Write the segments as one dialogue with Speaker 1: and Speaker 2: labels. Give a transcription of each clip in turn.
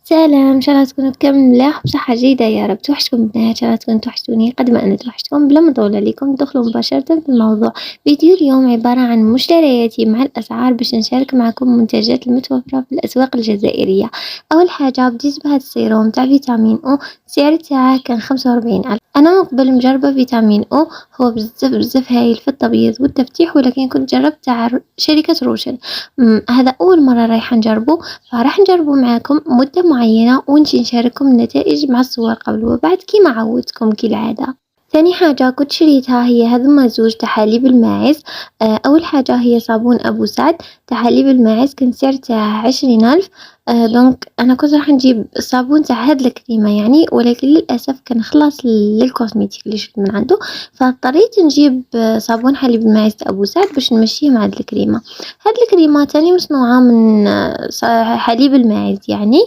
Speaker 1: سلام، إن شاء الله تكونوا بكامل ملاح وبصحة جيدة يا رب. توحشتكم بالنهاية، إن شاء الله تكونوا توحشتوني قد ما أنا توحشتكم. بلا ما نطول عليكم ندخلوا مباشرة في الموضوع. فيديو اليوم عبارة عن مشترياتي مع الأسعار باش نشارك معكم منتجات المتوفرة في الأسواق الجزائرية. أول حاجة بديت بهذا السيروم تاع فيتامين أو، السعر تاعه كان 45 ألف. أنا من قبل مجربة فيتامين أو، هو بزاف هايل في التبييض والتفتيح، ولكن كنت جربت تاع شركة روشن. هذا أول مرة رايحة نجربه، فراح نجربه معاكم مدة معينة ونجي نشارككم النتائج مع الصور قبل وبعد كيما عودتكم كالعادة. ثاني حاجة كنت شريتها هي هذوما زوج تاع حليب الماعز. أول حاجة هي صابون أبو سعد تاع حليب الماعز، كان السعر تاعه 20 ألف. دونك أنا كنت راح نجيب الصابون تاع هاد الكريمة يعني، ولكن للأسف كان خلاص للكوزميتيك اللي شفت من عنده، فاضطريت نجيب صابون حليب الماعز تاع أبو سعد باش نمشيه مع هاد الكريمة. هاد الكريمة تاني مصنوعة من حليب الماعز يعني.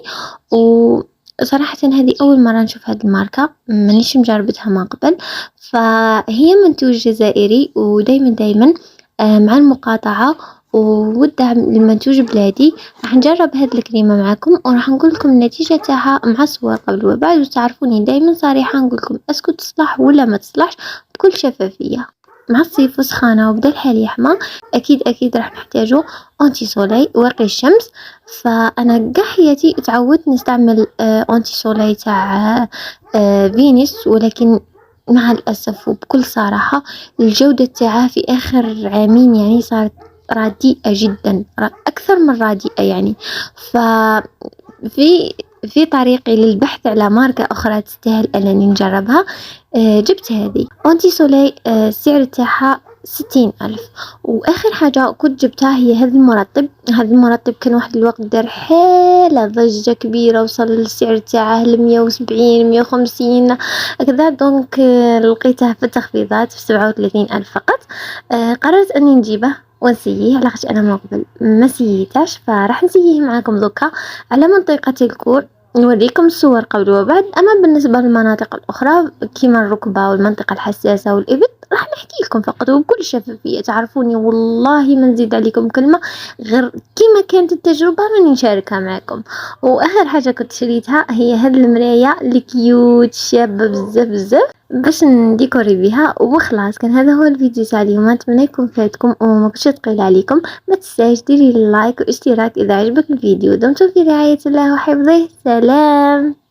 Speaker 1: وصراحةً هذه أول مرة نشوف هاد الماركة، مانيش مجربتها من قبل، فهي منتوج جزائري ودايمًا مع المقاطعة والدعم لمنتوج بلادي. راح نجرب هاد الكريمة معاكم وراح نقول لكم النتيجة تاعها مع الصور قبل وبعد، وتعرفوني دايمًا صريحة نقول لكم اسكو تصلح ولا ما تصلحش بكل شفافية. مع الصيف وسخانة وبدا الحال يحمى، أكيد راح نحتاجو أنتي سولاي واقي الشمس. فأنا قاع حياتي تعودت نستعمل أنتي سولاي تاع فينيس، ولكن مع الأسف وبكل صراحة الجودة تاعه في آخر عامين يعني صارت رديئة جدًا، أكثر من رديئة يعني. في في طريقي للبحث على ماركة أخرى تستاهل أنني نجربها، جبت هذه أنتي سولاي. السعر تاعها 60 ألف. وآخر حاجة كنت جبتها هي هذا المرطب كان واحد الوقت دار حالة ضجة كبيرة، وصل السعر تاعه ل170 150 هكذا. دونك لقيته في التخفيضات ب37 ألف فقط. قررت أني نجيبه ونسييه لاخاطش أنا من قبل ما سييتهش، فراح نسييه معاكم دوكا على منطقة الكوع. نوريكم الصور قبل وبعد. أما بالنسبة للمناطق الأخرى كيما الركبة والمنطقة الحساسة والإبط راح نحكي لكم فقط وبكل شفافية، تعرفوني والله ما نزيد عليكم كلمة، غير كيما كانت التجربة راني نشاركها معكم. وآخر حاجة كنت شريتها هي هاد المراية الكيوت شابة بزاف باش نديكوري بها. وخلاص كان هذا هو الفيديو تاع اليوم، نتمنى يكون فاتكم وما كنتش ثقيل عليكم. ما تنساش ديري لايك واشتراك اذا عجبك الفيديو. دمتم في رعاية الله وحفظه. سلام.